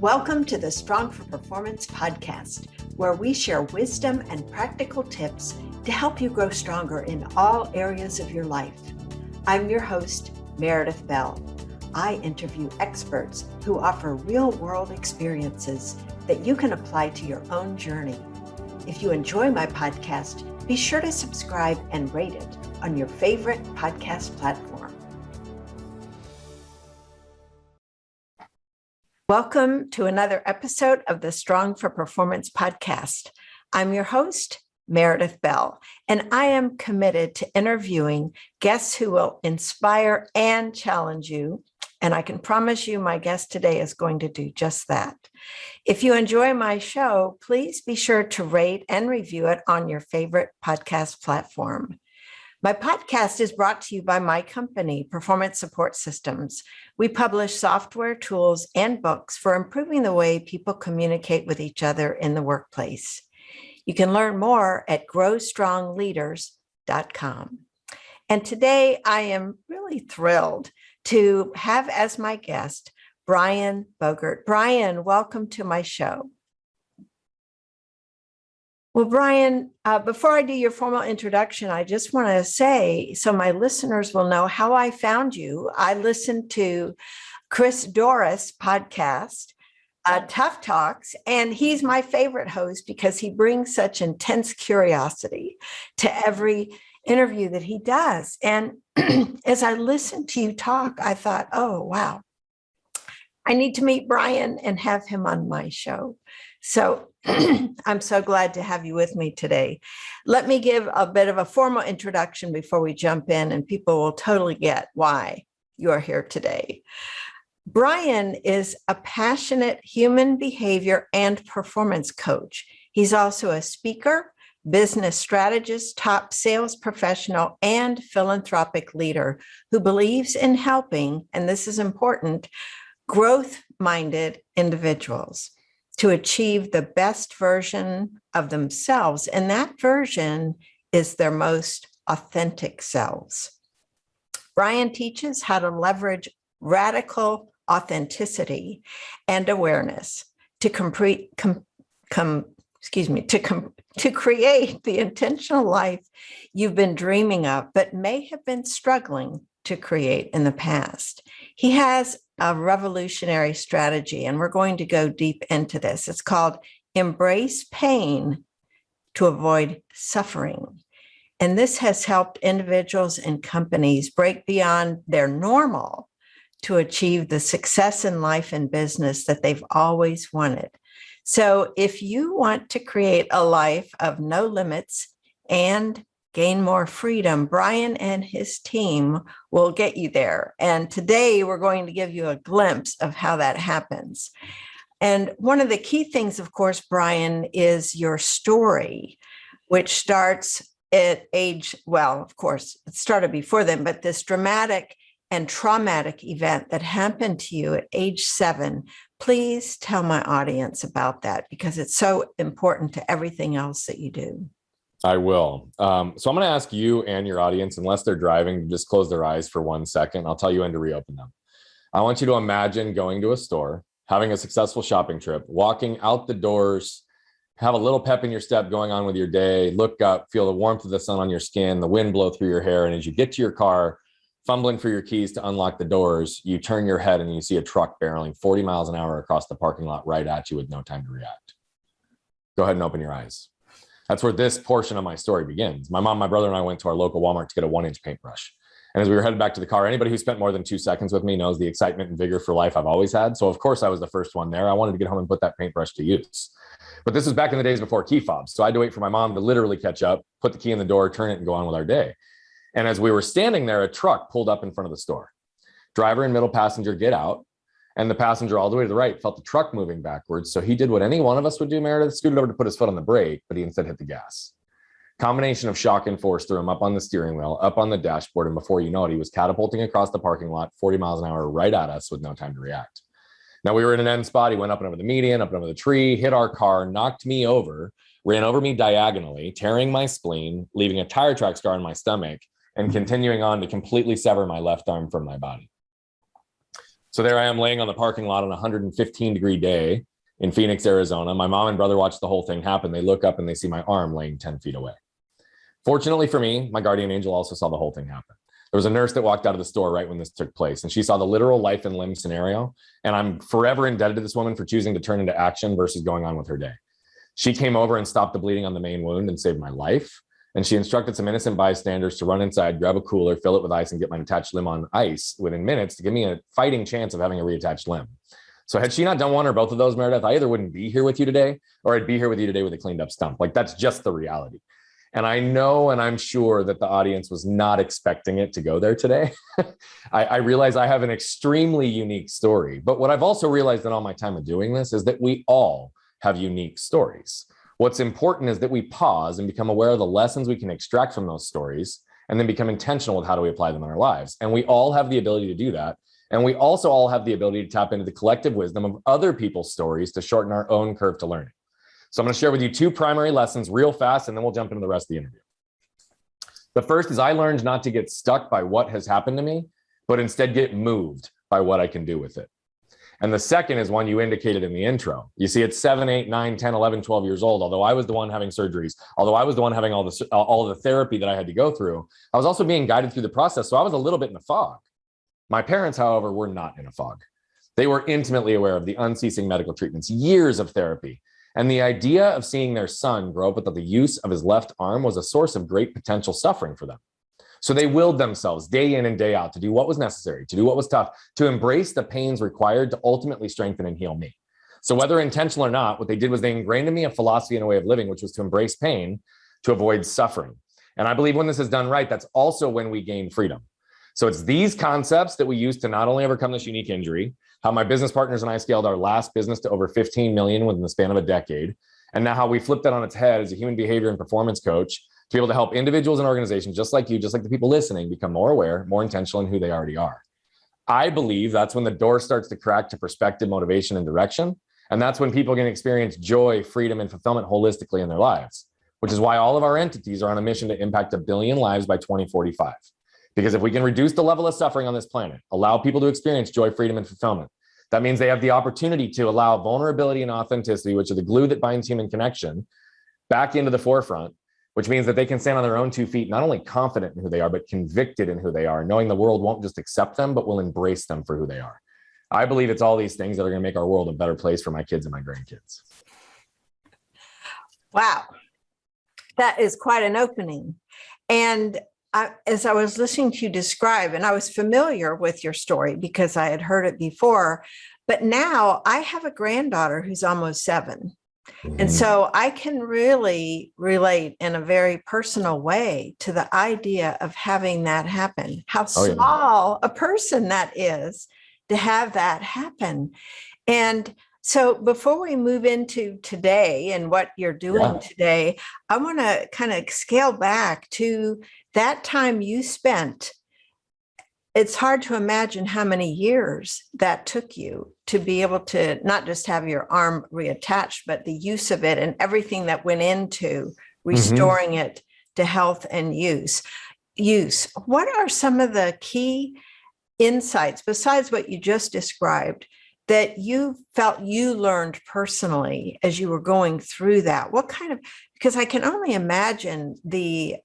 Welcome to the Strong for Performance podcast, where we share wisdom and practical tips to help you grow stronger in all areas of your life. I'm your host, Meredith Bell. I interview experts who offer real-world experiences that you can apply to your own journey. If you enjoy my podcast, be sure to subscribe and rate it on your favorite podcast platform. Welcome to another episode of the Strong for Performance podcast. I'm your host, Meredith Bell, and I am committed to interviewing guests who will inspire and challenge you. And I can promise you my guest today is going to do just that. If you enjoy my show, please be sure to rate and review it on your favorite podcast platform. My podcast is brought to you by my company, Performance Support Systems. We publish software, tools, and books for improving the way people communicate with each other in the workplace. You can learn more at growstrongleaders.com. And today I am really thrilled to have as my guest, Brian Bogert. Brian, welcome to my show. Well, Brian, before I do your formal introduction, I just want to say, so my listeners will know how I found you. I listened to Chris Dorris' podcast, Tough Talks, and he's my favorite host because he brings such intense curiosity to every interview that he does. And as I listened to you talk, I thought, oh, wow, I need to meet Brian and have him on my show. So I'm so glad to have you with me today. Let me give a bit of a formal introduction before we jump in, and people will totally get why you are here today. Brian is a passionate human behavior and performance coach. He's also a speaker, business strategist, top sales professional, and philanthropic leader who believes in helping, and this is important, growth-minded individuals to achieve the best version of themselves. And that version is their most authentic selves. Brian teaches how to leverage radical authenticity and awareness to create the intentional life you've been dreaming of, but may have been struggling to create in the past. He has a revolutionary strategy, and we're going to go deep into this. It's called Embrace Pain to Avoid Suffering. And this has helped individuals and companies break beyond their normal to achieve the success in life and business that they've always wanted. So if you want to create a life of no limits and gain more freedom, Brian and his team will get you there. And today we're going to give you a glimpse of how that happens. And one of the key things, of course, Brian, is your story, which starts at age, well, of course, it started before then, but this dramatic and traumatic event that happened to you at age 7. Please tell my audience about that because it's so important to everything else that you do. I will. So I'm going to ask you and your audience, unless they're driving, to just close their eyes for 1 second. I'll tell you when to reopen them. I want you to imagine going to a store, having a successful shopping trip, walking out the doors, have a little pep in your step going on with your day, look up, feel the warmth of the sun on your skin, the wind blow through your hair. And as you get to your car, fumbling for your keys to unlock the doors, you turn your head and you see a truck barreling 40 miles an hour across the parking lot right at you with no time to react. Go ahead and open your eyes. That's where this portion of my story begins. My mom, my brother, and I went to our local Walmart to get a 1-inch paintbrush. And as we were headed back to the car, anybody who spent more than 2 seconds with me knows the excitement and vigor for life I've always had. So of course I was the first one there. I wanted to get home and put that paintbrush to use. But this was back in the days before key fobs. So I had to wait for my mom to literally catch up, put the key in the door, turn it, and go on with our day. And as we were standing there, a truck pulled up in front of the store. Driver and middle passenger get out. And the passenger all the way to the right felt the truck moving backwards. So he did what any one of us would do, Meredith, scooted over to put his foot on the brake, but he instead hit the gas. Combination of shock and force threw him up on the steering wheel, up on the dashboard, and before you know it, he was catapulting across the parking lot, 40 miles an hour right at us with no time to react. Now we were in an end spot. He went up and over the median, up and over the tree, hit our car, knocked me over, ran over me diagonally, tearing my spleen, leaving a tire track scar on my stomach, and continuing on to completely sever my left arm from my body. So there I am laying on the parking lot on a 115-degree day in Phoenix, Arizona. My mom and brother watch the whole thing happen. They look up and they see my arm laying 10 feet away. Fortunately for me, my guardian angel also saw the whole thing happen. There was a nurse that walked out of the store right when this took place, and she saw the literal life and limb scenario. And I'm forever indebted to this woman for choosing to turn into action versus going on with her day. She came over and stopped the bleeding on the main wound and saved my life. And she instructed some innocent bystanders to run inside, grab a cooler, fill it with ice, and get my attached limb on ice within minutes to give me a fighting chance of having a reattached limb. So had she not done one or both of those, Meredith, I either wouldn't be here with you today, or I'd be here with you today with a cleaned up stump. Like, that's just the reality. And I know, and I'm sure that the audience was not expecting it to go there today. I realize I have an extremely unique story, but what I've also realized in all my time of doing this is that we all have unique stories. What's important is that we pause and become aware of the lessons we can extract from those stories, and then become intentional with how do we apply them in our lives. And we all have the ability to do that. And we also all have the ability to tap into the collective wisdom of other people's stories to shorten our own curve to learning. So I'm going to share with you two primary lessons real fast, and then we'll jump into the rest of the interview. The first is I learned not to get stuck by what has happened to me, but instead get moved by what I can do with it. And the second is one you indicated in the intro. You see, at 7, 8, 9, 10, 11, 12 years old, although I was the one having surgeries, although I was the one having all the therapy that I had to go through, I was also being guided through the process. So I was a little bit in a fog. My parents, however, were not in a fog. They were intimately aware of the unceasing medical treatments, years of therapy. And the idea of seeing their son grow up without the use of his left arm was a source of great potential suffering for them. So they willed themselves day in and day out to do what was necessary, to do what was tough, to embrace the pains required to ultimately strengthen and heal me. So whether intentional or not, what they did was they ingrained in me a philosophy and a way of living, which was to embrace pain, to avoid suffering. And I believe when this is done right, that's also when we gain freedom. So it's these concepts that we use to not only overcome this unique injury, how my business partners and I scaled our last business to over 15 million within the span of a decade, and now how we flipped that on its head as a human behavior and performance coach to be able to help individuals and organizations just like you, just like the people listening, become more aware, more intentional in who they already are. I believe that's when the door starts to crack to perspective, motivation, and direction. And that's when people can experience joy, freedom, and fulfillment holistically in their lives, which is why all of our entities are on a mission to impact 1 billion lives by 2045. Because if we can reduce the level of suffering on this planet, allow people to experience joy, freedom, and fulfillment, that means they have the opportunity to allow vulnerability and authenticity, which are the glue that binds human connection, back into the forefront, which means that they can stand on their own 2 feet, not only confident in who they are, but convicted in who they are, knowing the world won't just accept them, but will embrace them for who they are. I believe it's all these things that are going to make our world a better place for my kids and my grandkids. Wow. That is quite an opening. And as I was listening to you describe, and I was familiar with your story because I had heard it before, but now I have a granddaughter who's almost 7. And so I can really relate in a very personal way to the idea of having that happen, how small a person that is to have that happen. And so before we move into today and what you're doing today, I want to kind of scale back to that time you spent. It's hard to imagine how many years that took you to be able to not just have your arm reattached, but the use of it and everything that went into restoring it to health and use. What are some of the key insights, besides what you just described, that you felt you learned personally as you were going through that? What kind of, because I can only imagine the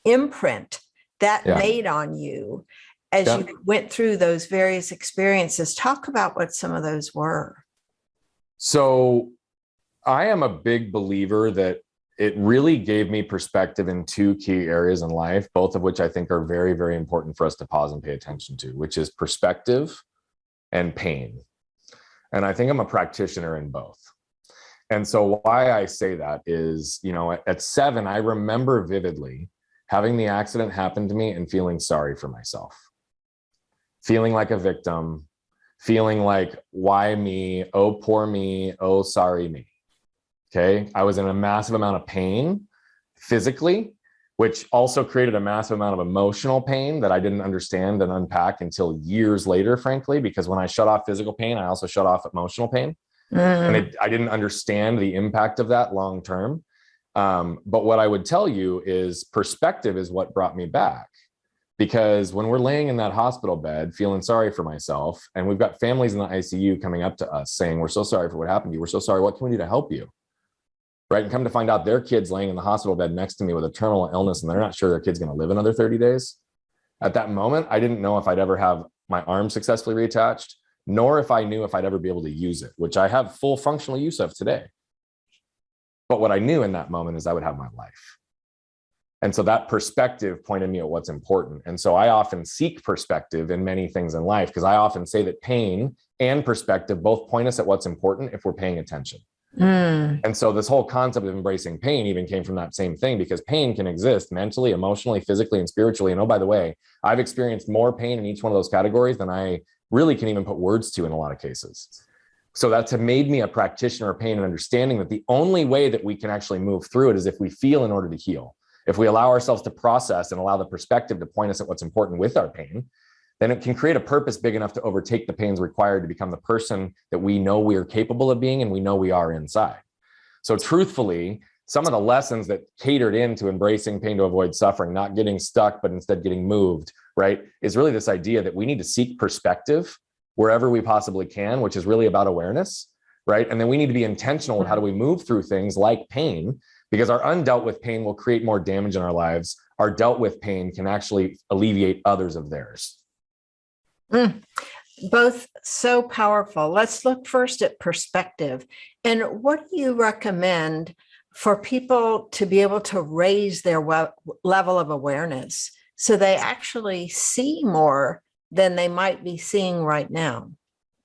imprint that made on you as you went through those various experiences. Talk about what some of those were. So I am a big believer that it really gave me perspective in 2 key areas in life, both of which I think are very, very important for us to pause and pay attention to, which is perspective and pain. And I think I'm a practitioner in both. And so why I say that is, at 7, I remember vividly having the accident happen to me and feeling sorry for myself. Feeling like a victim, feeling like, why me? Oh, poor me. Oh, sorry me. Okay. I was in a massive amount of pain physically, which also created a massive amount of emotional pain that I didn't understand and unpack until years later, frankly, because when I shut off physical pain, I also shut off emotional pain. And I didn't understand the impact of that long term. But what I would tell you is perspective is what brought me back. Because when we're laying in that hospital bed, feeling sorry for myself, and we've got families in the ICU coming up to us saying, we're so sorry for what happened to you. We're so sorry. What can we do to help you? Right. And come to find out their kid's laying in the hospital bed next to me with a terminal illness, and they're not sure their kid's going to live another 30 days. At that moment, I didn't know if I'd ever have my arm successfully reattached, nor if I knew if I'd ever be able to use it, which I have full functional use of today. But what I knew in that moment is I would have my life. And so that perspective pointed me at what's important. And so I often seek perspective in many things in life, because I often say that pain and perspective both point us at what's important if we're paying attention. And so this whole concept of embracing pain even came from that same thing, because pain can exist mentally, emotionally, physically, and spiritually. And oh, by the way, I've experienced more pain in each one of those categories than I really can even put words to in a lot of cases. So that's made me a practitioner of pain and understanding that the only way that we can actually move through it is if we feel in order to heal. If we allow ourselves to process and allow the perspective to point us at what's important with our pain, then it can create a purpose big enough to overtake the pains required to become the person that we know we are capable of being and we know we are inside. So truthfully, some of the lessons that catered into embracing pain to avoid suffering, not getting stuck, but instead getting moved, right, is really this idea that we need to seek perspective wherever we possibly can, which is really about awareness, right? And then we need to be intentional with how do we move through things like pain, because our undealt with pain will create more damage in our lives. Our dealt with pain can actually alleviate others of theirs. Both so powerful. Let's look first at perspective. And what do you recommend for people to be able to raise their level of awareness so they actually see more than they might be seeing right now?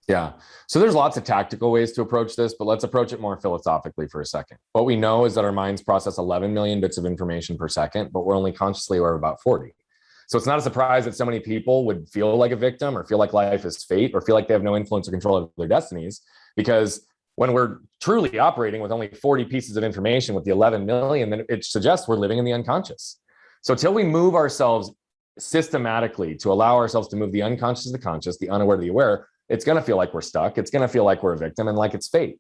Yeah. So there's lots of tactical ways to approach this, but let's approach it more philosophically for a second. What we know is that our minds process 11 million bits of information per second, but we're only consciously aware of about 40. So it's not a surprise that so many people would feel like a victim or feel like life is fate or feel like they have no influence or control over their destinies, because when we're truly operating with only 40 pieces of information with the 11 million, then it suggests we're living in the unconscious. So till we move ourselves systematically to allow ourselves to move the unconscious to the conscious, the unaware to the aware, it's going to feel like we're stuck. It's going to feel like we're a victim and like it's fate.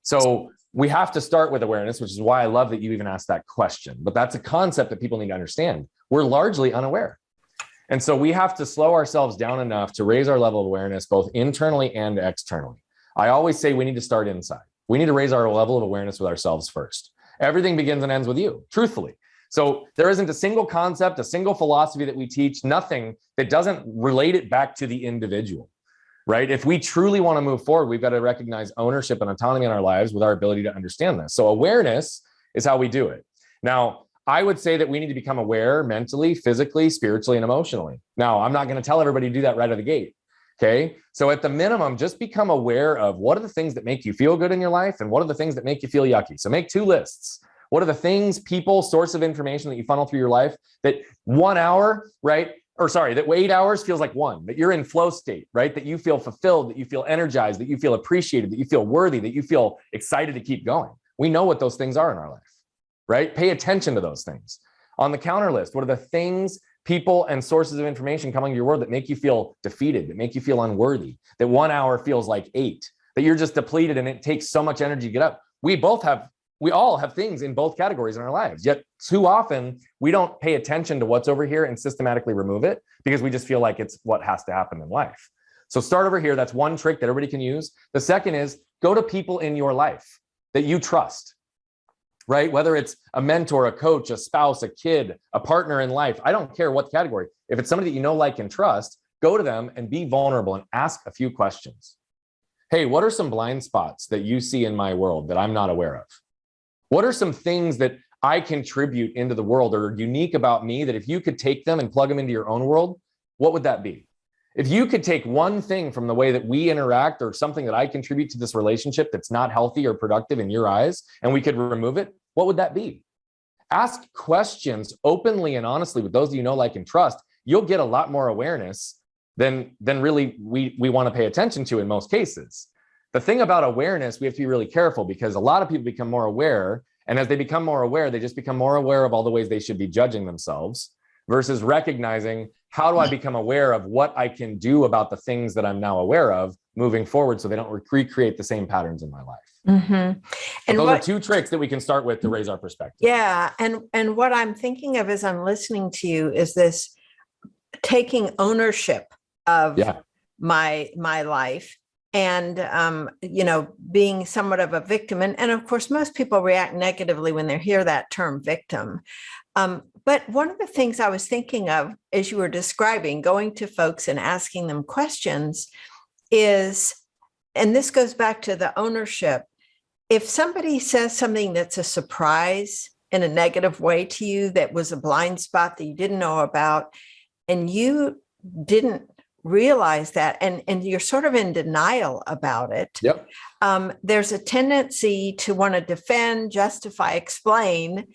So we have to start with awareness, which is why I love that you even asked that question. But that's a concept that people need to understand. We're largely unaware. And so we have to slow ourselves down enough to raise our level of awareness, both internally and externally. I always say we need to start inside. We need to raise our level of awareness with ourselves first. Everything begins and ends with you, truthfully. So there isn't a single concept, a single philosophy that we teach, nothing that doesn't relate it back to the individual, right? If we truly want to move forward, we've got to recognize ownership and autonomy in our lives with our ability to understand this. So awareness is how we do it. Now, I would say that we need to become aware mentally, physically, spiritually, and emotionally. Now, I'm not going to tell everybody to do that right out of the gate. Okay. So at the minimum, just become aware of what are the things that make you feel good in your life and what are the things that make you feel yucky. So make two lists. What are the things, people, source of information that you funnel through your life that 1 hour, right? Or sorry, that 8 hours feels like one, that you're in flow state, right? That you feel fulfilled, that you feel energized, that you feel appreciated, that you feel worthy, that you feel excited to keep going. We know what those things are in our life, right? Pay attention to those things. On the counter list, what are the things, people, and sources of information coming to your world that make you feel defeated, that make you feel unworthy, that 1 hour feels like 8, that you're just depleted and it takes so much energy to get up? We all have things in both categories in our lives, yet too often we don't pay attention to what's over here and systematically remove it because we just feel like it's what has to happen in life. So start over here. That's one trick that everybody can use. The second is go to people in your life that you trust, right? Whether it's a mentor, a coach, a spouse, a kid, a partner in life, I don't care what category. If it's somebody that you know, like, and trust, go to them and be vulnerable and ask a few questions. Hey, what are some blind spots that you see in my world that I'm not aware of? What are some things that I contribute into the world or are unique about me that if you could take them and plug them into your own world, what would that be? If you could take one thing from the way that we interact or something that I contribute to this relationship that's not healthy or productive in your eyes, and we could remove it, what would that be? Ask questions openly and honestly with those that you know, like, and trust. You'll get a lot more awareness than really we want to pay attention to in most cases. The thing about awareness, we have to be really careful because a lot of people become more aware. And as they become more aware, they just become more aware of all the ways they should be judging themselves versus recognizing, how do I become aware of what I can do about the things that I'm now aware of moving forward so they don't recreate the same patterns in my life. Mm-hmm. And those are two tricks that we can start with to raise our perspective. Yeah. And what I'm thinking of as I'm listening to you is this taking ownership of Yeah. my life, and being somewhat of a victim. And of course, most people react negatively when they hear that term victim. But one of the things I was thinking of as you were describing going to folks and asking them questions is, and this goes back to the ownership, if somebody says something that's a surprise in a negative way to you, that was a blind spot that you didn't know about, and you didn't realize that, and you're sort of in denial about it. Yep. There's a tendency to want to defend, justify, explain,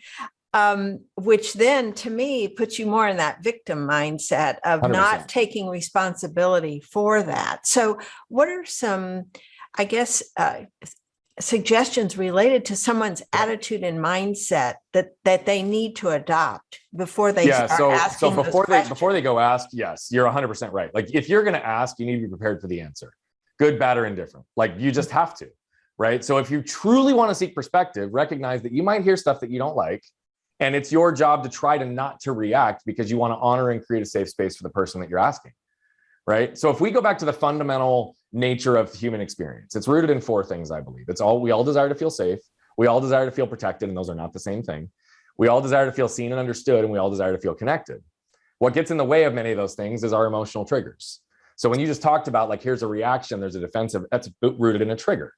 which then to me puts you more in that victim mindset of 100%. not taking responsibility for that. So what are some, I guess, suggestions related to someone's attitude and mindset that they need to adopt before they start asking so before they go ask? Yes, you're 100% right. Like, if you're going to ask, you need to be prepared for the answer, good, bad, or indifferent. Like, you just have to, right? So if you truly want to seek perspective, recognize that you might hear stuff that you don't like, and it's your job to try to not to react, because you want to honor and create a safe space for the person that you're asking. Right. So if we go back to the fundamental nature of human experience, it's rooted in 4 things, I believe. We all desire to feel safe. We all desire to feel protected. And those are not the same thing. We all desire to feel seen and understood. And we all desire to feel connected. What gets in the way of many of those things is our emotional triggers. So when you just talked about, like, here's a reaction, there's a defensive, that's rooted in a trigger.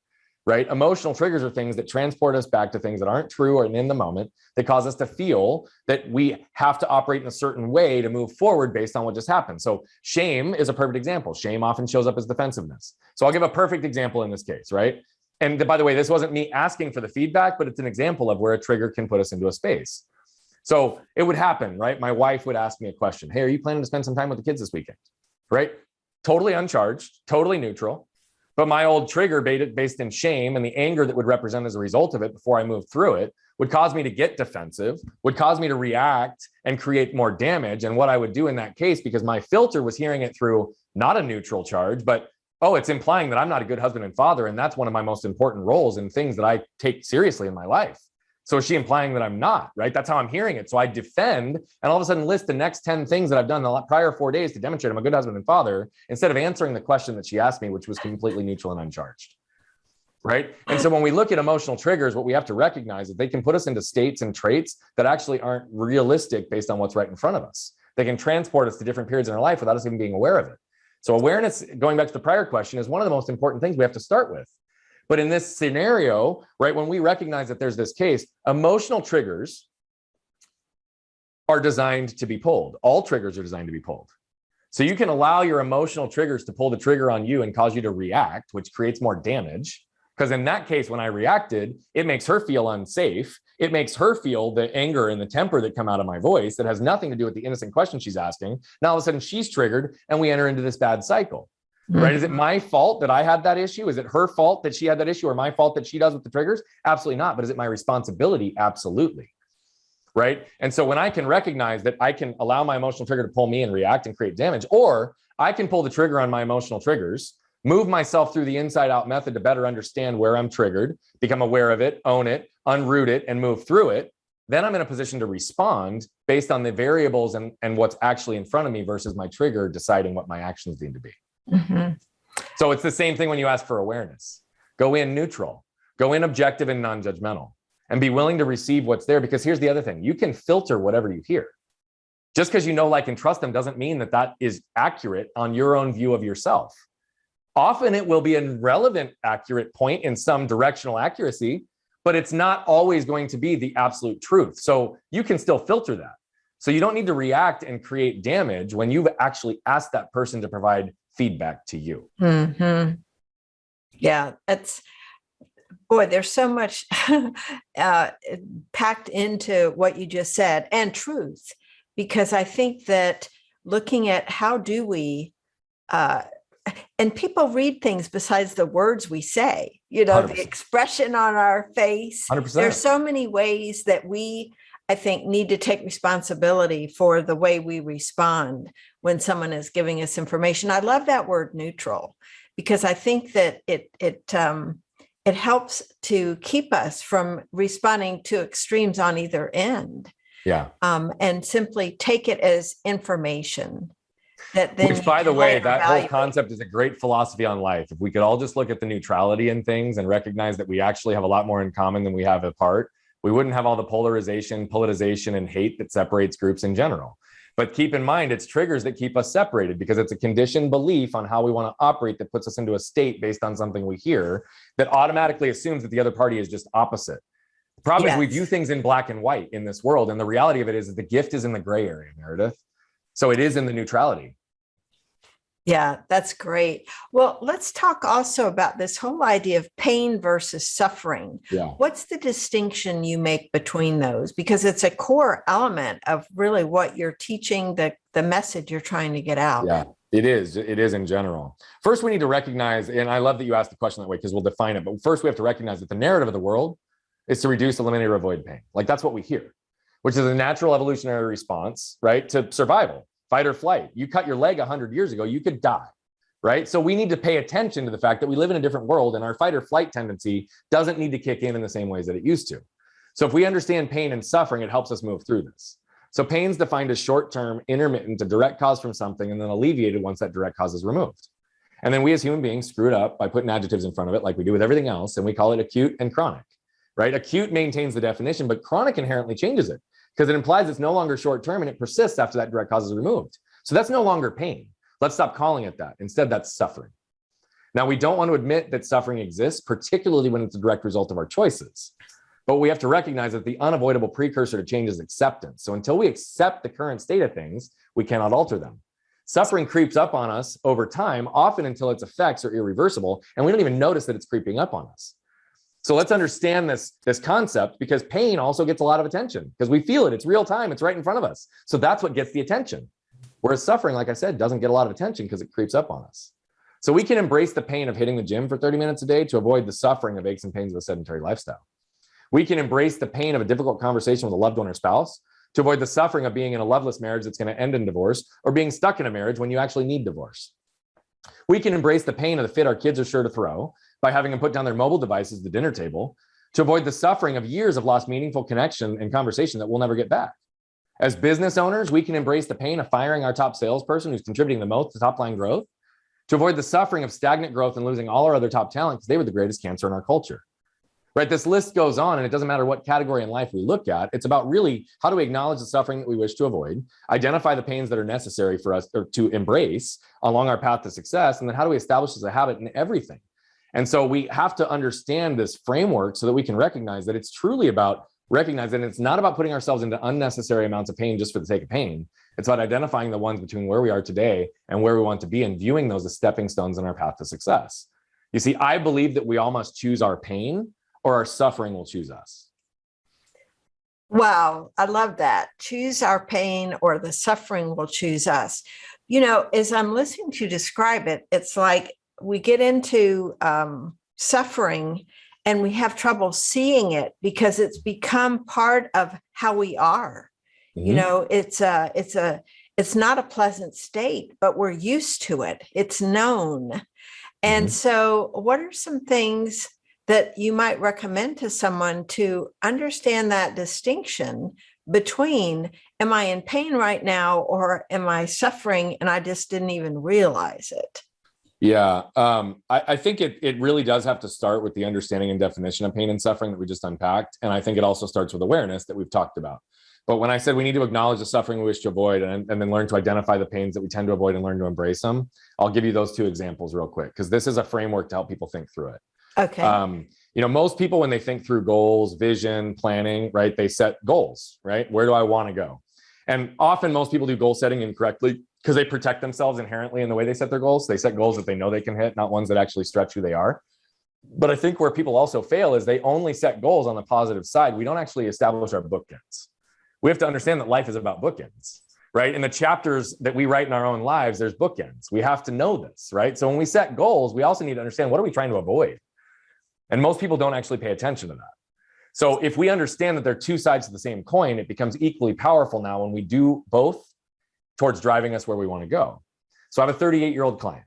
Right? Emotional triggers are things that transport us back to things that aren't true or in the moment, that cause us to feel that we have to operate in a certain way to move forward based on what just happened. So shame is a perfect example. Shame often shows up as defensiveness. So I'll give a perfect example in this case, right? And by the way, this wasn't me asking for the feedback, but it's an example of where a trigger can put us into a space. So it would happen, right? My wife would ask me a question. Hey, are you planning to spend some time with the kids this weekend? Right? Totally uncharged, totally neutral. But my old trigger based in shame and the anger that would represent as a result of it before I moved through it would cause me to get defensive, would cause me to react and create more damage. And what I would do in that case, because my filter was hearing it through not a neutral charge, but, oh, it's implying that I'm not a good husband and father. And that's one of my most important roles and things that I take seriously in my life. So is she implying that I'm not, right? That's how I'm hearing it. So I defend and all of a sudden list the next 10 things that I've done the prior 4 days to demonstrate I'm a good husband and father, instead of answering the question that she asked me, which was completely neutral and uncharged, right? And so when we look at emotional triggers, what we have to recognize is they can put us into states and traits that actually aren't realistic based on what's right in front of us. They can transport us to different periods in our life without us even being aware of it. So awareness, going back to the prior question, is one of the most important things we have to start with. But in this scenario, right, when we recognize that there's this case, emotional triggers are designed to be pulled. All triggers are designed to be pulled. So you can allow your emotional triggers to pull the trigger on you and cause you to react, which creates more damage. Because in that case, when I reacted, it makes her feel unsafe. It makes her feel the anger and the temper that come out of my voice that has nothing to do with the innocent question she's asking. Now, all of a sudden, she's triggered and we enter into this bad cycle. Right? Is it my fault that I had that issue? Is it her fault that she had that issue, or my fault that she does with the triggers? Absolutely not. But is it my responsibility? Absolutely. Right? And so when I can recognize that I can allow my emotional trigger to pull me and react and create damage, or I can pull the trigger on my emotional triggers, move myself through the inside out method to better understand where I'm triggered, become aware of it, own it, unroot it, and move through it, then I'm in a position to respond based on the variables and what's actually in front of me versus my trigger deciding what my actions need to be. Mm-hmm. So it's the same thing when you ask for awareness. Go in neutral, go in objective and non-judgmental, and be willing to receive what's there. Because here's the other thing. You can filter whatever you hear. Just because you know, like, and trust them doesn't mean that that is accurate on your own view of yourself. Often it will be a relevant, accurate point in some directional accuracy, but it's not always going to be the absolute truth. So you can still filter that. So you don't need to react and create damage when you've actually asked that person to provide feedback to you. Mm-hmm. Yeah, there's so much packed into what you just said, and truth, because I think that looking at how do we, and people read things besides the words we say, 100%. The expression on our face. 100%. There's so many ways that we, I think, need to take responsibility for the way we respond when someone is giving us information. I love that word neutral, because I think that it helps to keep us from responding to extremes on either end. Yeah. And simply take it as information that then Which, you by the can way, later that whole evaluate. concept is a great philosophy on life. If we could all just look at the neutrality in things and recognize that we actually have a lot more in common than we have apart, we wouldn't have all the polarization, politicization, and hate that separates groups in general. But keep in mind, it's triggers that keep us separated because it's a conditioned belief on how we want to operate that puts us into a state based on something we hear that automatically assumes that the other party is just opposite. The problem is we view things in black and white in this world. And the reality of it is that the gift is in the gray area, Meredith. So it is in the neutrality. Yeah, that's great. Well, let's talk also about this whole idea of pain versus suffering. Yeah. What's the distinction you make between those? Because it's a core element of really what you're teaching, the message you're trying to get out. Yeah, it is. It is in general. First, we need to recognize, and I love that you asked the question that way because we'll define it. But first, we have to recognize that the narrative of the world is to reduce, eliminate, or avoid pain. Like that's what we hear, which is a natural evolutionary response, right, to survival. Fight or flight. You cut your leg 100 years ago, you could die, right? So we need to pay attention to the fact that we live in a different world and our fight or flight tendency doesn't need to kick in the same ways that it used to. So if we understand pain and suffering, it helps us move through this. So pain's defined as short-term, intermittent, a direct cause from something, and then alleviated once that direct cause is removed. And then we as human beings screw it up by putting adjectives in front of it like we do with everything else, and we call it acute and chronic, right? Acute maintains the definition, but chronic inherently changes it, because it implies it's no longer short-term and it persists after that direct cause is removed. So that's no longer pain. Let's stop calling it that. Instead, that's suffering. Now, we don't want to admit that suffering exists, particularly when it's a direct result of our choices. But we have to recognize that the unavoidable precursor to change is acceptance. So until we accept the current state of things, we cannot alter them. Suffering creeps up on us over time, often until its effects are irreversible, and we don't even notice that it's creeping up on us. So let's understand this concept, because pain also gets a lot of attention because we feel it. It's real time. It's right in front of us. So that's what gets the attention. Whereas suffering, like I said, doesn't get a lot of attention because it creeps up on us. So we can embrace the pain of hitting the gym for 30 minutes a day to avoid the suffering of aches and pains of a sedentary lifestyle. We can embrace the pain of a difficult conversation with a loved one or spouse to avoid the suffering of being in a loveless marriage that's going to end in divorce, or being stuck in a marriage when you actually need divorce. We can embrace the pain of the fit our kids are sure to throw by having them put down their mobile devices at the dinner table to avoid the suffering of years of lost meaningful connection and conversation that we'll never get back. As business owners, we can embrace the pain of firing our top salesperson who's contributing the most to top line growth to avoid the suffering of stagnant growth and losing all our other top talent because they were the greatest cancer in our culture. Right? This list goes on, and it doesn't matter what category in life we look at. It's about really how do we acknowledge the suffering that we wish to avoid, identify the pains that are necessary for us or to embrace along our path to success, and then how do we establish as a habit in everything? And so we have to understand this framework so that we can recognize that it's truly about recognizing it's not about putting ourselves into unnecessary amounts of pain just for the sake of pain. It's about identifying the ones between where we are today and where we want to be and viewing those as stepping stones in our path to success. You see, I believe that we all must choose our pain or our suffering will choose us. Wow, I love that. Choose our pain or the suffering will choose us. You know, as I'm listening to you describe it, it's like we get into suffering and we have trouble seeing it because it's become part of how we are. Mm-hmm. You know, it's not a pleasant state, but we're used to it. It's known. And so what are some things that you might recommend to someone to understand that distinction between, am I in pain right now or am I suffering and I just didn't even realize it? Yeah, I think it really does have to start with the understanding and definition of pain and suffering that we just unpacked. And I think it also starts with awareness that we've talked about. But when I said we need to acknowledge the suffering we wish to avoid and then learn to identify the pains that we tend to avoid and learn to embrace them, I'll give you those two examples real quick, because this is a framework to help people think through it. Okay. You know, most people, when they think through goals, vision, planning, right, they set goals, right? Where do I want to go? And often most people do goal setting incorrectly because they protect themselves inherently in the way they set their goals. They set goals that they know they can hit, not ones that actually stretch who they are. But I think where people also fail is they only set goals on the positive side. We don't actually establish our bookends. We have to understand that life is about bookends, right? In the chapters that we write in our own lives, there's bookends. We have to know this, right? So when we set goals, we also need to understand, what are we trying to avoid? And most people don't actually pay attention to that. So if we understand that they're two sides of the same coin, it becomes equally powerful now when we do both towards driving us where we want to go. So I have a 38-year-old client,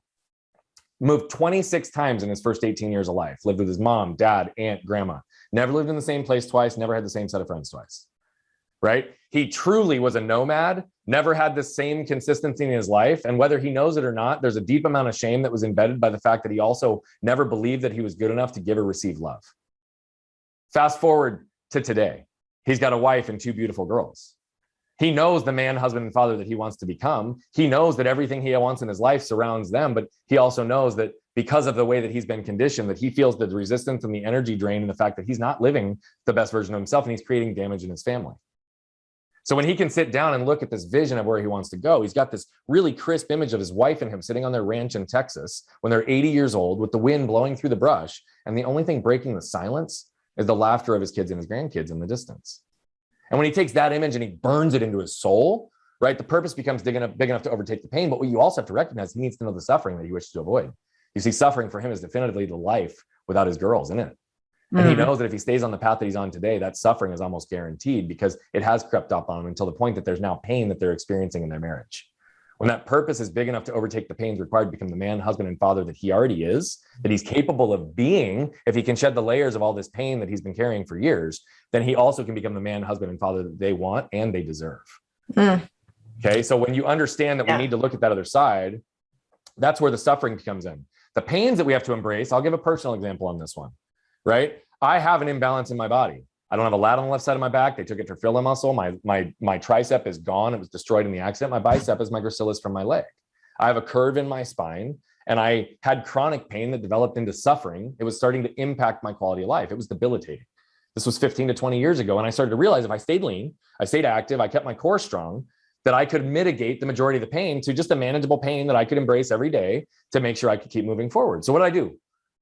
moved 26 times in his first 18 years of life, lived with his mom, dad, aunt, grandma, never lived in the same place twice, never had the same set of friends twice. right? He truly was a nomad, never had the same consistency in his life. And whether he knows it or not, there's a deep amount of shame that was embedded by the fact that he also never believed that he was good enough to give or receive love. Fast forward to today. He's got a wife and 2 beautiful girls. He knows the man, husband, and father that he wants to become. He knows that everything he wants in his life surrounds them, but he also knows that because of the way that he's been conditioned, that he feels the resistance and the energy drain and the fact that he's not living the best version of himself and he's creating damage in his family. So when he can sit down and look at this vision of where he wants to go, he's got this really crisp image of his wife and him sitting on their ranch in Texas when they're 80 years old with the wind blowing through the brush. And the only thing breaking the silence is the laughter of his kids and his grandkids in the distance. And when he takes that image and he burns it into his soul, right, the purpose becomes big enough to overtake the pain. But what you also have to recognize, he needs to know the suffering that he wishes to avoid. You see, suffering for him is definitively the life without his girls in it. And he knows that if he stays on the path that he's on today, that suffering is almost guaranteed because it has crept up on him until the point that there's now pain that they're experiencing in their marriage. When that purpose is big enough to overtake the pains required to become the man, husband, and father that he already is, that he's capable of being, if he can shed the layers of all this pain that he's been carrying for years, then he also can become the man, husband, and father that they want and they deserve. Okay, so when you understand that we need to look at that other side, that's where the suffering comes in. The pains that we have to embrace, I'll give a personal example on this one, right? I have an imbalance in my body. I don't have a lat on the left side of my back. They took it for filler muscle. My tricep is gone. It was destroyed in the accident. My bicep is my gracilis from my leg. I have a curve in my spine, and I had chronic pain that developed into suffering. It was starting to impact my quality of life. It was debilitating. This was 15 to 20 years ago. And I started to realize if I stayed lean, I stayed active, I kept my core strong, that I could mitigate the majority of the pain to just a manageable pain that I could embrace every day to make sure I could keep moving forward. So what did I do?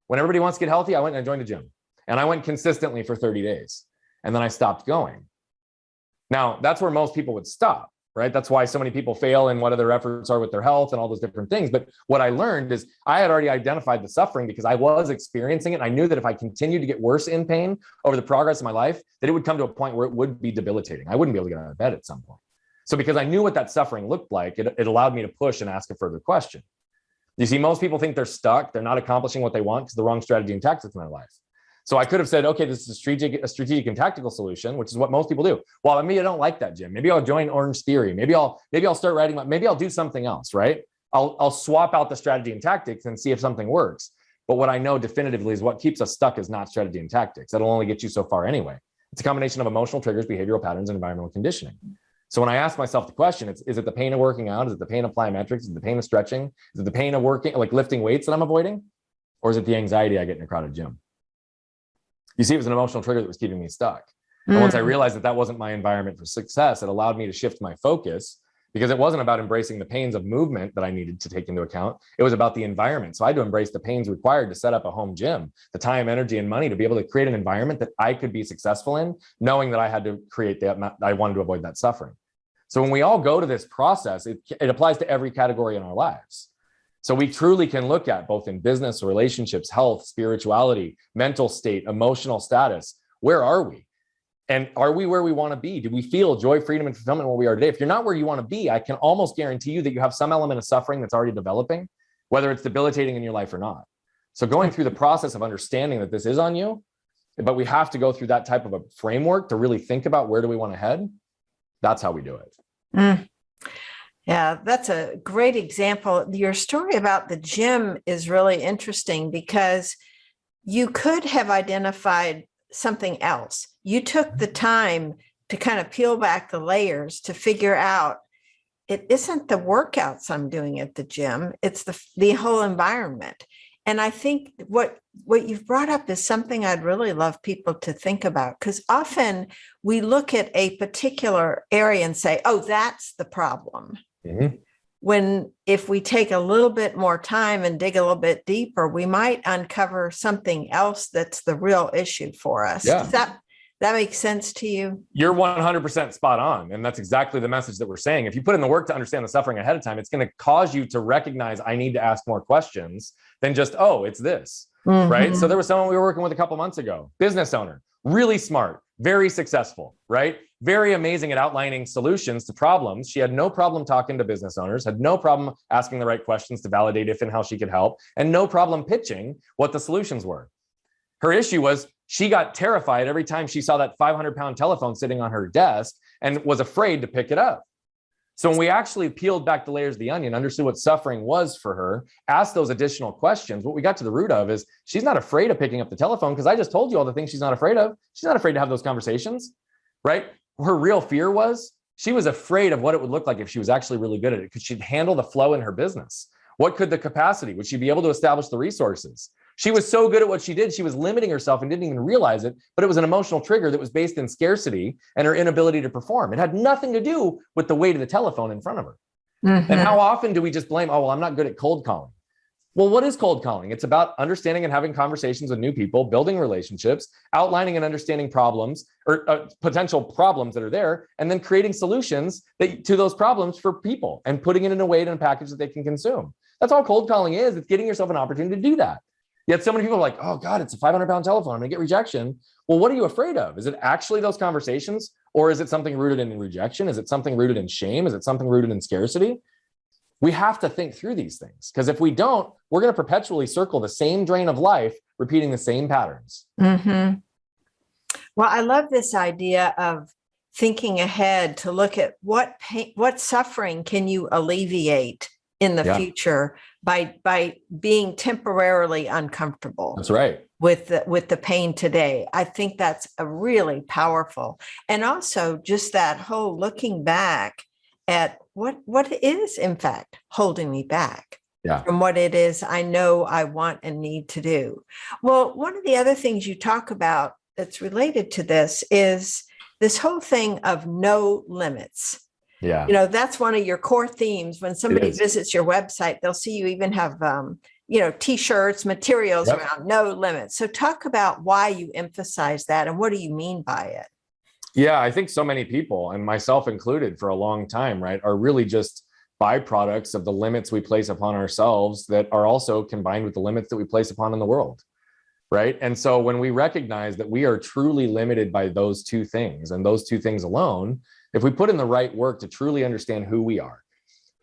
When everybody wants to get healthy, I went and I joined a gym. And I went consistently for 30 days. And then I stopped going. Now, that's where most people would stop, right? That's why so many people fail in what their efforts are with their health and all those different things. But what I learned is I had already identified the suffering because I was experiencing it. And I knew that if I continued to get worse in pain over the progress of my life, that it would come to a point where it would be debilitating. I wouldn't be able to get out of bed at some point. So because I knew what that suffering looked like, it allowed me to push and ask a further question. You see, most people think they're stuck. They're not accomplishing what they want because of the wrong strategy and tactics in their life. So I could have said, okay, this is a strategic and tactical solution, which is what most people do. Well, maybe I don't like that, Jim. Maybe I'll join Orange Theory. Maybe I'll start writing. Maybe I'll do something else, right? I'll swap out the strategy and tactics and see if something works. But what I know definitively is what keeps us stuck is not strategy and tactics. That'll only get you so far anyway. It's a combination of emotional triggers, behavioral patterns, and environmental conditioning. So when I ask myself the question, is it the pain of working out? Is it the pain of plyometrics? Is it the pain of stretching? Is it the pain of working, like lifting weights that I'm avoiding? Or is it the anxiety I get in a crowded gym? You see, it was an emotional trigger that was keeping me stuck. And once I realized that that wasn't my environment for success, it allowed me to shift my focus because it wasn't about embracing the pains of movement that I needed to take into account. It was about the environment. So I had to embrace the pains required to set up a home gym, the time, energy, and money to be able to create an environment that I could be successful in, knowing that I had to create that, I wanted to avoid that suffering. So when we all go to this process, it applies to every category in our lives. So we truly can look at both in business, relationships, health, spirituality, mental state, emotional status. Where are we? And are we where we want to be? Do we feel joy, freedom, and fulfillment where we are today? If you're not where you want to be, I can almost guarantee you that you have some element of suffering that's already developing, whether it's debilitating in your life or not. So going through the process of understanding that this is on you, but we have to go through that type of a framework to really think about where do we want to head. That's how we do it. Yeah, that's a great example. Your story about the gym is really interesting because you could have identified something else. You took the time to kind of peel back the layers to figure out it isn't the workouts I'm doing at the gym, it's the whole environment. And I think what you've brought up is something I'd really love people to think about, because often we look at a particular area and say, oh, that's the problem. When if we take a little bit more time and dig a little bit deeper, we might uncover something else that's the real issue for us. Yeah. Does that make sense to you? You're 100% spot on. And that's exactly the message that we're saying. If you put in the work to understand the suffering ahead of time, it's going to cause you to recognize I need to ask more questions than just, oh, it's this, right? So there was someone we were working with a couple months ago, business owner, really smart, very successful, right? Very amazing at outlining solutions to problems. She had no problem talking to business owners, had no problem asking the right questions to validate if and how she could help, and no problem pitching what the solutions were. Her issue was she got terrified every time she saw that 500-pound telephone sitting on her desk and was afraid to pick it up. So when we actually peeled back the layers of the onion, understood what suffering was for her, asked those additional questions, what we got to the root of is she's not afraid of picking up the telephone, because I just told you all the things she's not afraid of. She's not afraid to have those conversations, right? Her real fear was she was afraid of what it would look like if she was actually really good at it. Could she handle the flow in her business? What could the capacity? Would she be able to establish the resources? She was so good at what she did, she was limiting herself and didn't even realize it, but it was an emotional trigger that was based in scarcity and her inability to perform. It had nothing to do with the weight of the telephone in front of her. Mm-hmm. And how often do we just blame, oh, well, I'm not good at cold calling. Well, what is cold calling? It's about understanding and having conversations with new people, building relationships, outlining and understanding problems or potential problems that are there, and then creating solutions to those problems for people and putting it in a way in a package that they can consume. That's all cold calling is. It's getting yourself an opportunity to do that. Yet so many people are like, oh God, it's a 500-pound telephone. I'm gonna get rejection. Well, what are you afraid of? Is it actually those conversations? Or is it something rooted in rejection? Is it something rooted in shame? Is it something rooted in scarcity? We have to think through these things, because if we don't, we're going to perpetually circle the same drain of life, repeating the same patterns. Mm-hmm. Well, I love this idea of thinking ahead to look at what pain, what suffering can you alleviate in the future by being temporarily uncomfortable. That's right. With the pain today. I think that's a really powerful. And also just that whole looking back at what is in fact holding me back from what it is I know I want and need to do. Well, one of the other things you talk about that's related to this is this whole thing of no limits. Yeah. You know, that's one of your core themes. When somebody visits your website, they'll see you even have, T-shirts, materials around no limits. So talk about why you emphasize that and what do you mean by it? Yeah, I think so many people, and myself included for a long time, right, are really just byproducts of the limits we place upon ourselves that are also combined with the limits that we place upon in the world, right? And so when we recognize that we are truly limited by those two things and those two things alone, if we put in the right work to truly understand who we are,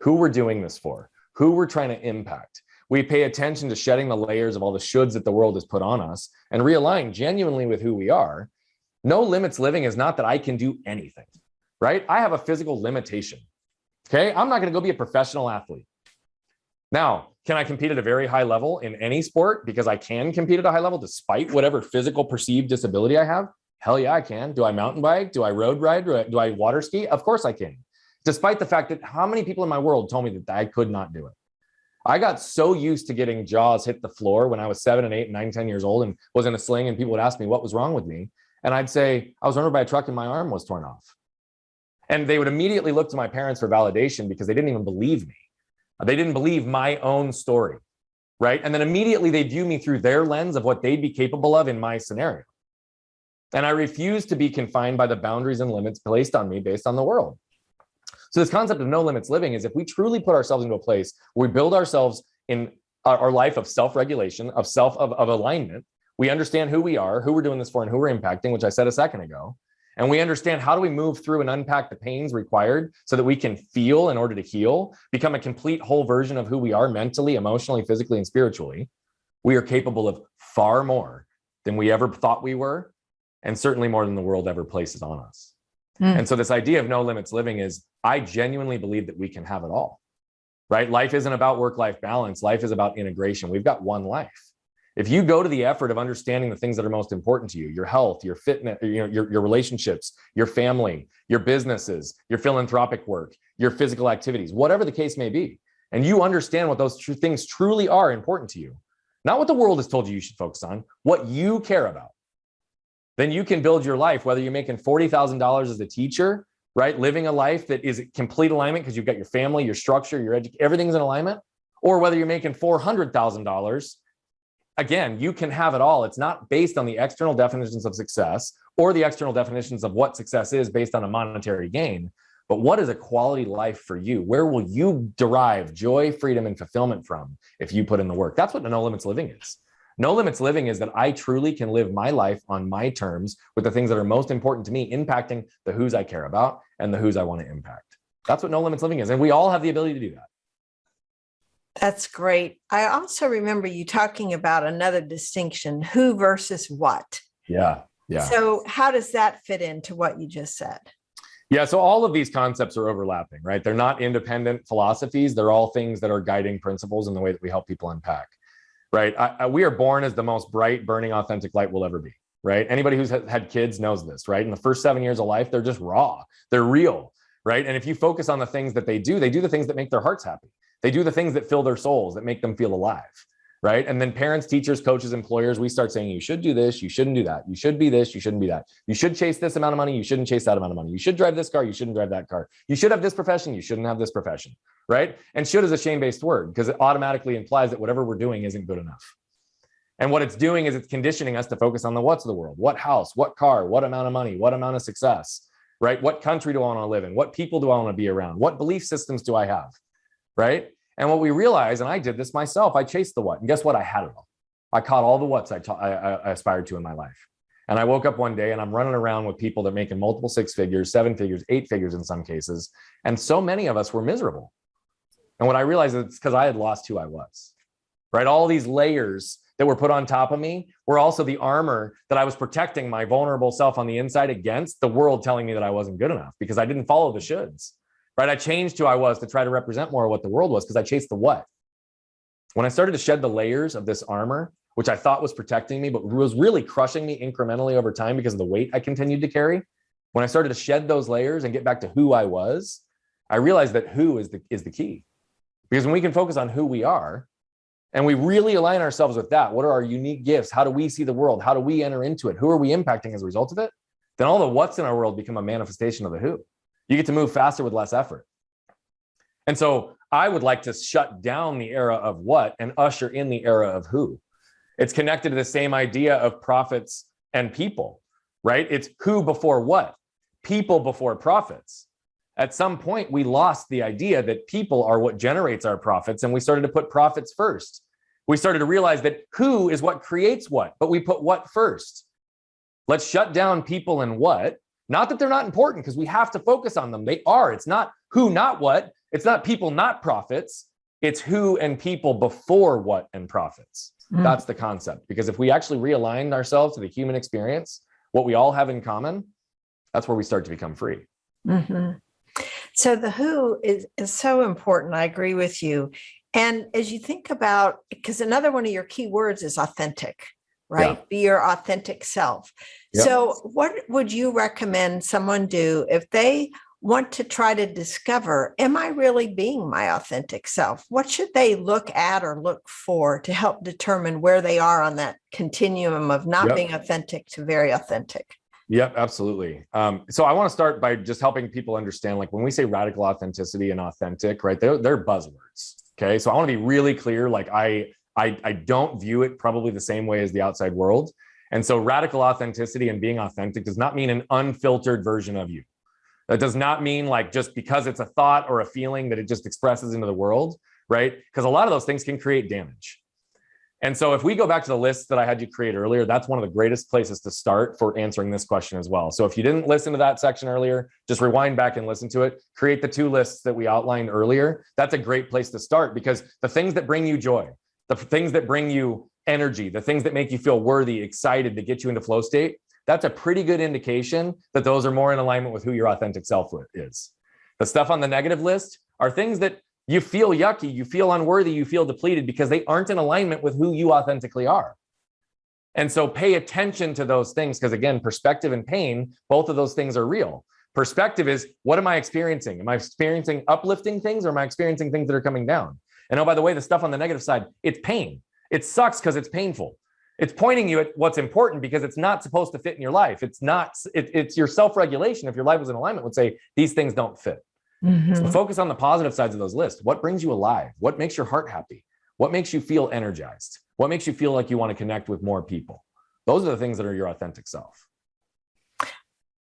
who we're doing this for, who we're trying to impact, we pay attention to shedding the layers of all the shoulds that the world has put on us and realign genuinely with who we are. No limits living is not that I can do anything, right? I have a physical limitation. Okay. I'm not going to go be a professional athlete. Now, can I compete at a very high level in any sport because I can compete at a high level despite whatever physical perceived disability I have? Hell yeah, I can. Do I mountain bike? Do I road ride? Do I water ski? Of course I can. Despite the fact that how many people in my world told me that I could not do it. I got so used to getting jaws hit the floor when I was 7 and 8 and 9, 10 years old and was in a sling, and people would ask me what was wrong with me. And I'd say, I was run over by a truck and my arm was torn off. And they would immediately look to my parents for validation because they didn't even believe me. They didn't believe my own story, right? And then immediately they view me through their lens of what they'd be capable of in my scenario. And I refuse to be confined by the boundaries and limits placed on me based on the world. So this concept of no limits living is if we truly put ourselves into a place where we build ourselves in our life of self-regulation, of alignment, we understand who we are, who we're doing this for, and who we're impacting, which I said a second ago. And we understand how do we move through and unpack the pains required so that we can feel in order to heal, become a complete whole version of who we are mentally, emotionally, physically, and spiritually. We are capable of far more than we ever thought we were, and certainly more than the world ever places on us. And so this idea of no limits living is, I genuinely believe that we can have it all, right? Life isn't about work-life balance. Life is about integration. We've got one life. If you go to the effort of understanding the things that are most important to you, your health, your fitness, your relationships, your family, your businesses, your philanthropic work, your physical activities, whatever the case may be, and you understand what those things truly are important to you, not what the world has told you should focus on, what you care about, then you can build your life, whether you're making $40,000 as a teacher, right? Living a life that is complete alignment because you've got your family, your structure, your education, everything's in alignment, or whether you're making $400,000. Again, you can have it all. It's not based on the external definitions of success or the external definitions of what success is based on a monetary gain. But what is a quality life for you? Where will you derive joy, freedom, and fulfillment from if you put in the work? That's what no limits living is. No limits living is that I truly can live my life on my terms with the things that are most important to me, impacting the who's I care about and the who's I want to impact. That's what no limits living is. And we all have the ability to do that. That's great. I also remember you talking about another distinction, who versus what. Yeah. Yeah. So how does that fit into what you just said? Yeah, so all of these concepts are overlapping, right? They're not independent philosophies. They're all things that are guiding principles in the way that we help people unpack, right? We are born as the most bright, burning, authentic light we'll ever be, right? Anybody who's had kids knows this, right? In the first 7 years of life, they're just raw. They're real, right? And if you focus on the things that they do the things that make their hearts happy. They do the things that fill their souls, that make them feel alive, right? And then parents, teachers, coaches, employers, we start saying, you should do this, you shouldn't do that. You should be this, you shouldn't be that. You should chase this amount of money, you shouldn't chase that amount of money. You should drive this car, you shouldn't drive that car. You should have this profession, you shouldn't have this profession, right? And should is a shame-based word because it automatically implies that whatever we're doing isn't good enough. And what it's doing is it's conditioning us to focus on the what's of the world. What house, what car, what amount of money, what amount of success, right? What country do I want to live in? What people do I want to be around? What belief systems do I have, right? And what we realize, and I did this myself, I chased the what. And guess what? I had it all. I caught all the what's I aspired to in my life. And I woke up one day and I'm running around with people that are making multiple 6 figures, 7 figures, 8 figures in some cases. And so many of us were miserable. And what I realized is it's because I had lost who I was, right? All these layers that were put on top of me were also the armor that I was protecting my vulnerable self on the inside against the world telling me that I wasn't good enough because I didn't follow the shoulds. Right? I changed who I was to try to represent more of what the world was because I chased the what. When I started to shed the layers of this armor, which I thought was protecting me, but was really crushing me incrementally over time because of the weight I continued to carry. When I started to shed those layers and get back to who I was, I realized that who is the key. Because when we can focus on who we are and we really align ourselves with that, what are our unique gifts? How do we see the world? How do we enter into it? Who are we impacting as a result of it? Then all the what's in our world become a manifestation of the who. You get to move faster with less effort. And so I would like to shut down the era of what and usher in the era of who. It's connected to the same idea of profits and people, right? It's who before what, people before profits. At some point, we lost the idea that people are what generates our profits, and we started to put profits first. We started to realize that who is what creates what, but we put what first. Let's shut down people and what. Not that they're not important, because we have to focus on them. They are. It's not who, not what. It's not people, not profits. It's who and people before what and profits. That's the concept. Because if we actually realign ourselves to the human experience, what we all have in common, that's where we start to become free. Mm-hmm. So the who is so important. I agree with you. And as you think about, because another one of your key words is authentic, right? Yeah. Be your authentic self. Yep. So what would you recommend someone do if they want to try to discover, am I really being my authentic self? What should they look at or look for to help determine where they are on that continuum of not being authentic to very authentic? Yep, absolutely. So I want to start by just helping people understand, like when we say radical authenticity and authentic, right? They're buzzwords. Okay. So I want to be really clear. Like I don't view it probably the same way as the outside world. And so radical authenticity and being authentic does not mean an unfiltered version of you. That does not mean like just because it's a thought or a feeling that it just expresses into the world, right? Because a lot of those things can create damage. And so if we go back to the list that I had you create earlier, that's one of the greatest places to start for answering this question as well. So if you didn't listen to that section earlier, just rewind back and listen to it. Create the 2 lists that we outlined earlier. That's a great place to start, because the things that bring you joy, the things that bring you energy, the things that make you feel worthy, excited, to get you into flow state, that's a pretty good indication that those are more in alignment with who your authentic self is. The stuff on the negative list are things that you feel yucky, you feel unworthy, you feel depleted because they aren't in alignment with who you authentically are. And so pay attention to those things, because again, perspective and pain, both of those things are real. Perspective is, what am I experiencing? Am I experiencing uplifting things, or am I experiencing things that are coming down? And oh, by the way, the stuff on the negative side, it's pain. It sucks because it's painful. It's pointing you at what's important because it's not supposed to fit in your life. It's your self-regulation. If your life was in alignment, would say these things don't fit. Mm-hmm. So focus on the positive sides of those lists. What brings you alive? What makes your heart happy? What makes you feel energized? What makes you feel like you want to connect with more people? Those are the things that are your authentic self.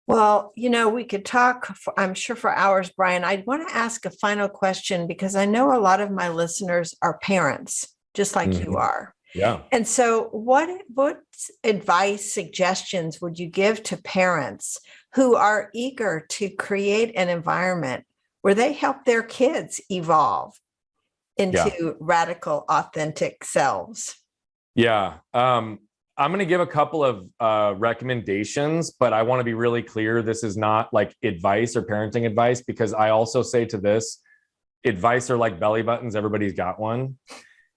Well, we could talk, I'm sure, for hours, Brian. I want to ask a final question, because I know a lot of my listeners are parents, just like you are. Yeah. And so what advice, suggestions would you give to parents who are eager to create an environment where they help their kids evolve into radical, authentic selves? Yeah. I'm going to give a couple of recommendations, but I want to be really clear. This is not like advice or parenting advice, because I also say to this, advice are like belly buttons. Everybody's got one.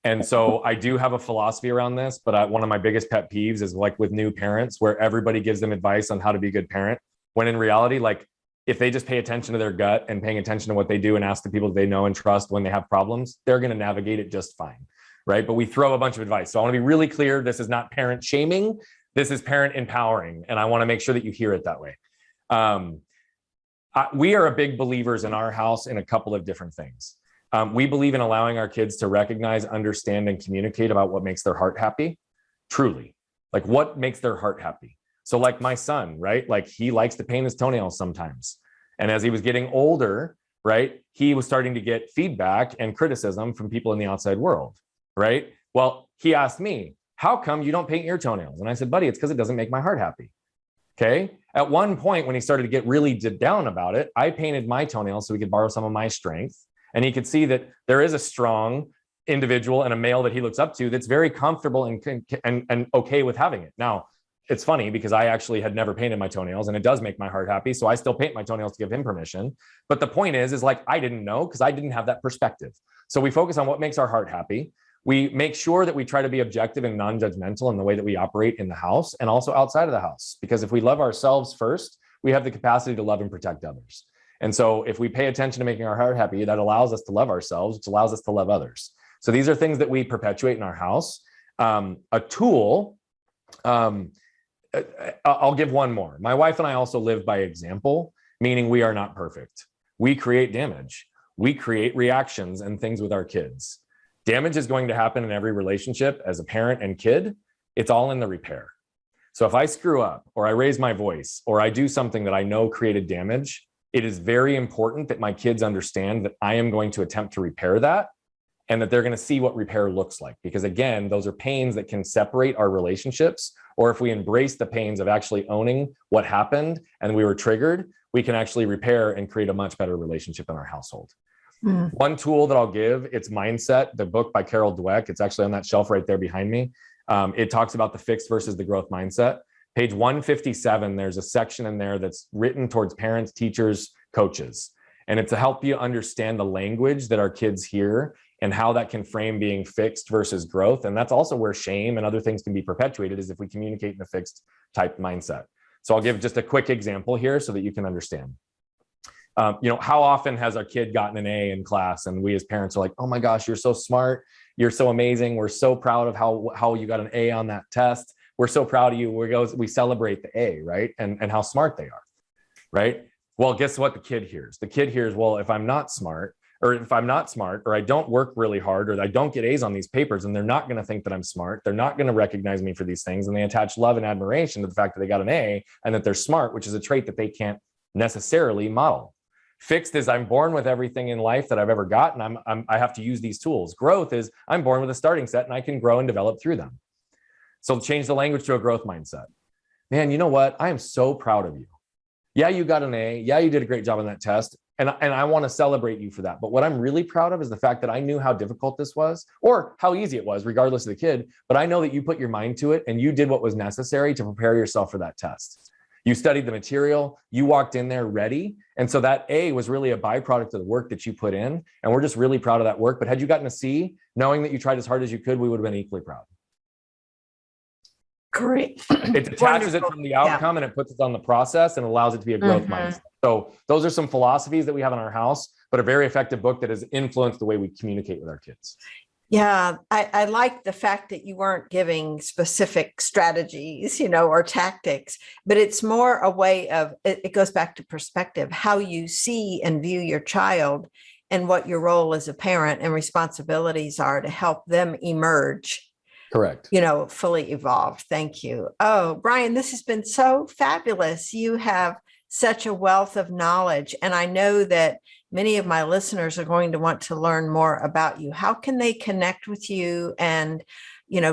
And so I do have a philosophy around this, but one of my biggest pet peeves is like with new parents, where everybody gives them advice on how to be a good parent, when in reality, like if they just pay attention to their gut and paying attention to what they do and ask the people that they know and trust when they have problems, they're going to navigate it just fine. Right. But we throw a bunch of advice. So I want to be really clear. This is not parent shaming. This is parent empowering. And I want to make sure that you hear it that way. We are a big believers in our house in a couple of different things. We believe in allowing our kids to recognize, understand, and communicate about what makes their heart happy. Truly, like what makes their heart happy. So like my son, right? Like he likes to paint his toenails sometimes. And as he was getting older, right, he was starting to get feedback and criticism from people in the outside world. Right. Well, he asked me, how come you don't paint your toenails? And I said, buddy, it's because it doesn't make my heart happy. Okay. At one point, when he started to get really down about it, I painted my toenails so he could borrow some of my strength. And he could see that there is a strong individual and a male that he looks up to that's very comfortable and okay with having it. Now, it's funny because I actually had never painted my toenails and it does make my heart happy. So I still paint my toenails to give him permission. But the point is like, I didn't know because I didn't have that perspective. So we focus on what makes our heart happy. We make sure that we try to be objective and non-judgmental in the way that we operate in the house and also outside of the house. Because if we love ourselves first, we have the capacity to love and protect others. And so if we pay attention to making our heart happy, that allows us to love ourselves, which allows us to love others. So these are things that we perpetuate in our house. A tool, I'll give one more. My wife and I also live by example, meaning we are not perfect. We create damage. We create reactions and things with our kids. Damage is going to happen in every relationship as a parent and kid. It's all in the repair. So if I screw up or I raise my voice or I do something that I know created damage, it is very important that my kids understand that I am going to attempt to repair that and that they're going to see what repair looks like. Because again, those are pains that can separate our relationships. Or if we embrace the pains of actually owning what happened and we were triggered, we can actually repair and create a much better relationship in our household. One tool that I'll give, it's Mindset, the book by Carol Dweck. It's actually on that shelf right there behind me. It talks about the fixed versus the growth mindset. Page 157, there's a section in there that's written towards parents, teachers, coaches. And it's to help you understand the language that our kids hear and how that can frame being fixed versus growth. And that's also where shame and other things can be perpetuated, is if we communicate in a fixed type mindset. So I'll give just a quick example here so that you can understand. How often has our kid gotten an A in class and we as parents are like, oh my gosh, you're so smart. You're so amazing. We're so proud of how you got an A on that test. We're so proud of you. We celebrate the A, right? And how smart they are, right? Well, guess what the kid hears? The kid hears, well, if I'm not smart, or I don't work really hard, or I don't get A's on these papers, and they're not going to think that I'm smart. They're not going to recognize me for these things. And they attach love and admiration to the fact that they got an A and that they're smart, which is a trait that they can't necessarily model. Fixed is I'm born with everything in life that I've ever gotten. I have to use these tools. Growth is I'm born with a starting set and I can grow and develop through them. So change the language to a growth mindset. Man, you know what? I am so proud of you. Yeah, you got an A. Yeah, you did a great job on that test. And I want to celebrate you for that. But what I'm really proud of is the fact that I knew how difficult this was or how easy it was, regardless of the kid. But I know that you put your mind to it and you did what was necessary to prepare yourself for that test. You studied the material, you walked in there ready. And so that A was really a byproduct of the work that you put in. And we're just really proud of that work. But had you gotten a C, knowing that you tried as hard as you could, we would have been equally proud. Great. It detaches it from the outcome and it puts it on the process and allows it to be a growth mindset. So those are some philosophies that we have in our house, but a very effective book that has influenced the way we communicate with our kids. Yeah, I like the fact that you weren't giving specific strategies, or tactics, but it's more a way of, it goes back to perspective, how you see and view your child and what your role as a parent and responsibilities are to help them emerge. Correct. Fully evolved. Thank you. Oh, Brian, this has been so fabulous. You have such a wealth of knowledge. And I know that many of my listeners are going to want to learn more about you. How can they connect with you and,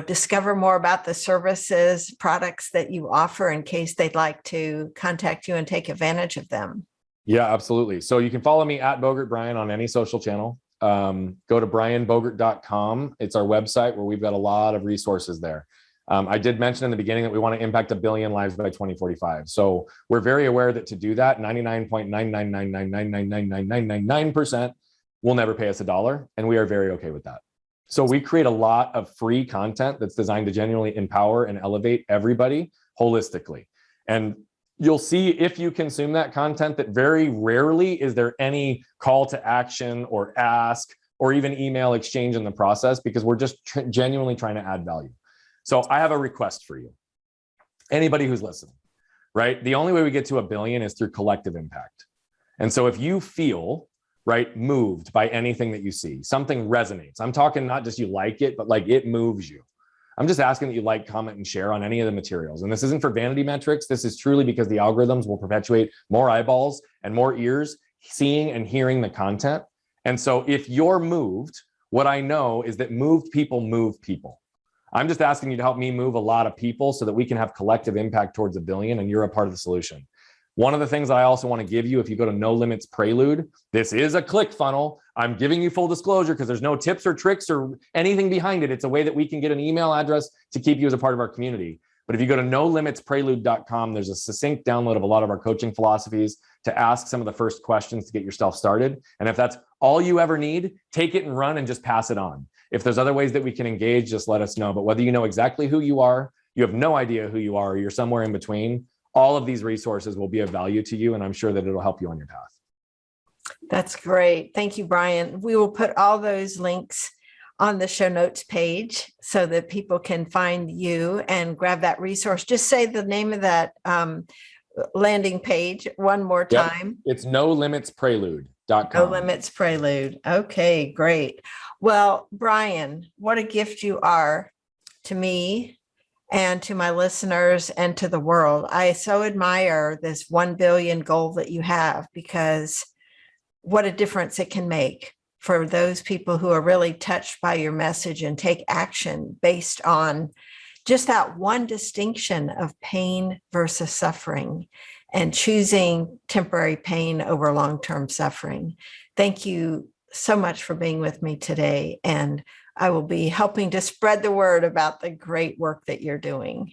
discover more about the services, products that you offer in case they'd like to contact you and take advantage of them? Yeah, absolutely. So you can follow me at Bogert Brian on any social channel. Go to brianbogert.com. It's our website where we've got a lot of resources there. I did mention in the beginning that we want to impact 1 billion lives by 2045. So we're very aware that to do that, 99.99999999999% will never pay us $1. And we are very okay with that. So we create a lot of free content that's designed to genuinely empower and elevate everybody holistically. And you'll see if you consume that content that very rarely is there any call to action or ask or even email exchange in the process, because we're just genuinely trying to add value. So I have a request for you. Anybody who's listening, right? The only way we get to 1 billion is through collective impact. And so if you feel, right, moved by anything that you see, something resonates. I'm talking not just you like it, but like it moves you. I'm just asking that you like, comment, and share on any of the materials. And this isn't for vanity metrics. This is truly because the algorithms will perpetuate more eyeballs and more ears seeing and hearing the content. And so if you're moved, what I know is that moved people move people. I'm just asking you to help me move a lot of people so that we can have collective impact towards 1 billion, and you're a part of the solution. One of the things I also want to give you, if you go to No Limits Prelude, this is a click funnel. I'm giving you full disclosure because there's no tips or tricks or anything behind it. It's a way that we can get an email address to keep you as a part of our community. But if you go to nolimitprelude.com, there's a succinct download of a lot of our coaching philosophies to ask some of the first questions to get yourself started. And if that's all you ever need, take it and run and just pass it on. If there's other ways that we can engage, just let us know. But whether you know exactly who you are, you have no idea who you are, or you're somewhere in between, all of these resources will be of value to you. And I'm sure that it'll help you on your path. That's great. Thank you, Brian. We will put all those links on the show notes page so that people can find you and grab that resource. Just say the name of that landing page one more time. Yep. It's nolimitprelude.com. No Limits Prelude. Okay, great. Well, Brian, what a gift you are to me and to my listeners and to the world. I so admire this 1 billion goal that you have, because what a difference it can make for those people who are really touched by your message and take action based on just that one distinction of pain versus suffering and choosing temporary pain over long-term suffering. Thank you so much for being with me today. And I will be helping to spread the word about the great work that you're doing.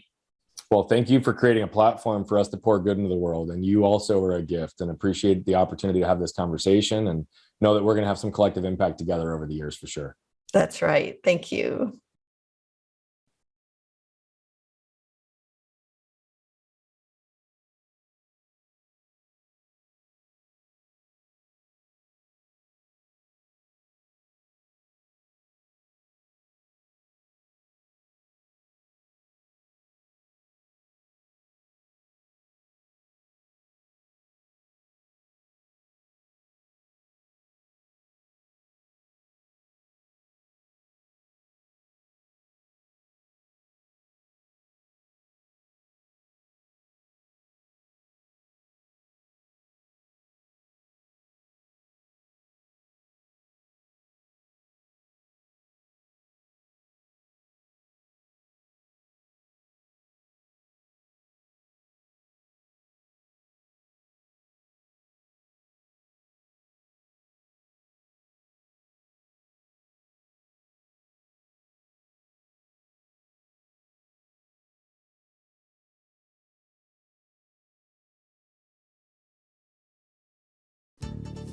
Well, thank you for creating a platform for us to pour good into the world. And you also are a gift, and appreciate the opportunity to have this conversation and know that we're going to have some collective impact together over the years for sure. That's right. Thank you.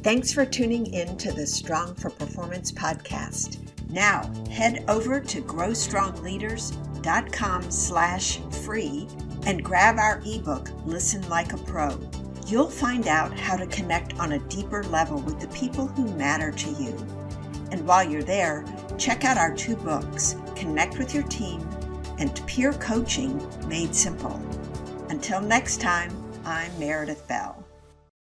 Thanks for tuning in to the Strong for Performance podcast. Now, head over to growstrongleaders.com/free and grab our ebook, Listen Like a Pro. You'll find out how to connect on a deeper level with the people who matter to you. And while you're there, check out our 2 books, Connect with Your Team and Peer Coaching Made Simple. Until next time, I'm Meredith Bell.